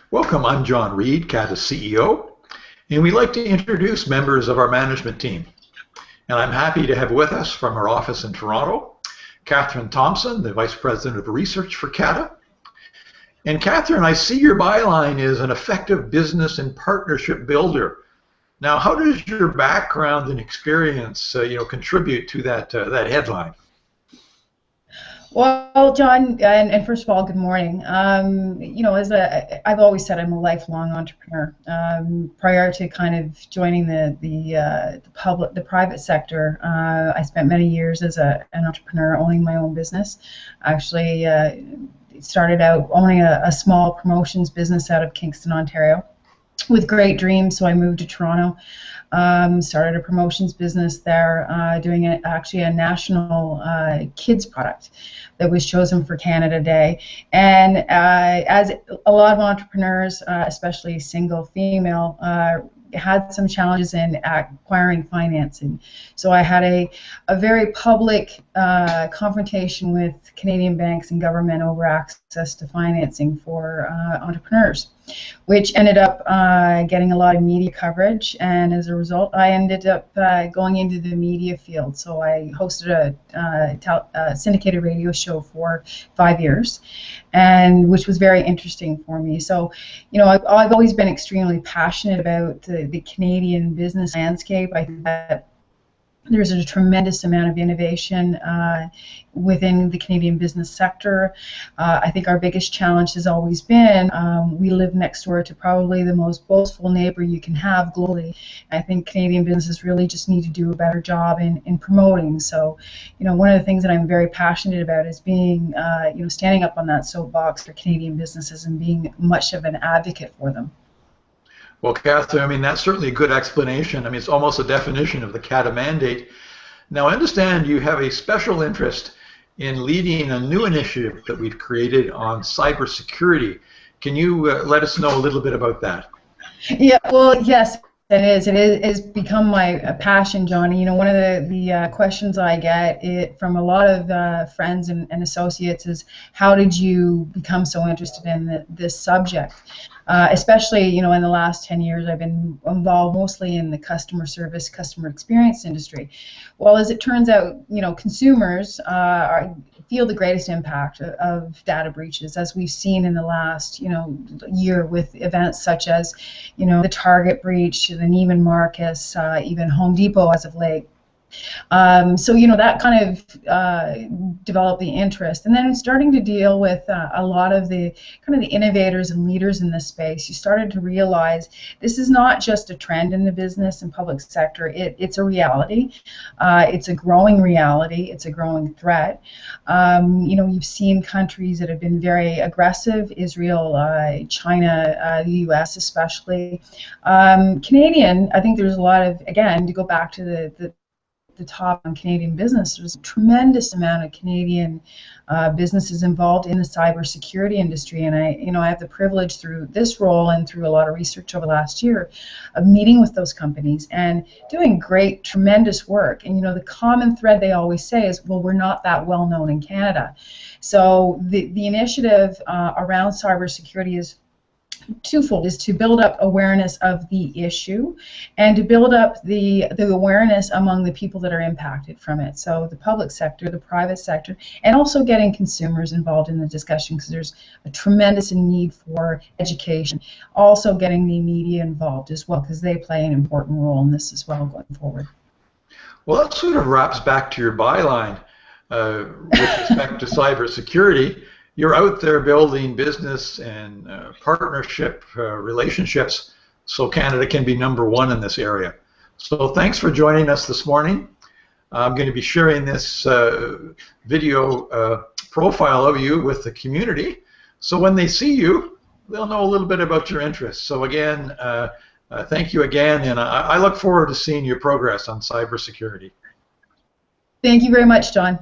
Welcome, I'm John Reid, CATA CEO, and we'd like to introduce members of our management team. And I'm happy to have with us from our office in Toronto, Katherine Thompson, the Vice President of Research for CATA. And Katherine, I see your byline is an effective business and partnership builder. Now, how does your background and experience contribute to that headline? Well, John, and first of all, good morning. I've always said, I'm a lifelong entrepreneur. Prior to kind of joining the private sector, I spent many years as an entrepreneur, owning my own business. Actually, started out owning a small promotions business out of Kingston, Ontario, with great dreams. So I moved to Toronto. Started a promotions business there, doing actually a national kids product that was chosen for Canada Day. And as a lot of entrepreneurs, especially single female, had some challenges in acquiring financing. So I had a very public confrontation with Canadian banks and government over access to financing for entrepreneurs, which ended up getting a lot of media coverage, and as a result I ended up going into the media field. So I hosted a syndicated radio show for 5 years, and which was very interesting for me. So, I've always been extremely passionate about the Canadian business landscape. I think that there's a tremendous amount of innovation within the Canadian business sector. I think our biggest challenge has always been we live next door to probably the most boastful neighbor you can have globally. I think Canadian businesses really just need to do a better job in promoting. So, one of the things that I'm very passionate about is being, standing up on that soapbox for Canadian businesses and being much of an advocate for them. Well, Katherine, that's certainly a good explanation. It's almost a definition of the CATA mandate. Now, I understand you have a special interest in leading a new initiative that we've created on cybersecurity. Can you let us know a little bit about that? Yeah, well, yes. It is. It is become my passion, Johnny. One of the questions I get from a lot of friends and associates is, how did you become so interested in this subject? Especially, in the last 10 years, I've been involved mostly in the customer service, customer experience industry. Well, as it turns out, consumers feel the greatest impact of data breaches, as we've seen in the last, year with events such as, the Target breach, the Neiman Marcus, even Home Depot as of late. So that kind of developed the interest, and then starting to deal with a lot of the the innovators and leaders in this space, you started to realize this is not just a trend in the business and public sector. It's a reality. It's a growing reality. It's a growing threat. You've seen countries that have been very aggressive: Israel, China, the U.S. especially. Canadian, I think there's a lot of, again, to go back to the top on Canadian business, there's a tremendous amount of Canadian businesses involved in the cybersecurity industry, and I have the privilege through this role and through a lot of research over the last year of meeting with those companies and doing great, tremendous work. And the common thread they always say is, well, we're not that well known in Canada. So the initiative around cybersecurity is twofold: is to build up awareness of the issue and to build up the awareness among the people that are impacted from it. So the public sector, the private sector, and also getting consumers involved in the discussion, because there's a tremendous need for education. Also getting the media involved as well, because they play an important role in this as well going forward. Well, that sort of wraps back to your byline with respect to cybersecurity. You're out there building business and partnership relationships so Canada can be #1 in this area. So thanks for joining us this morning. I'm going to be sharing this video profile of you with the community, so when they see you, they'll know a little bit about your interests. So again, thank you again, and I look forward to seeing your progress on cybersecurity. Thank you very much, John.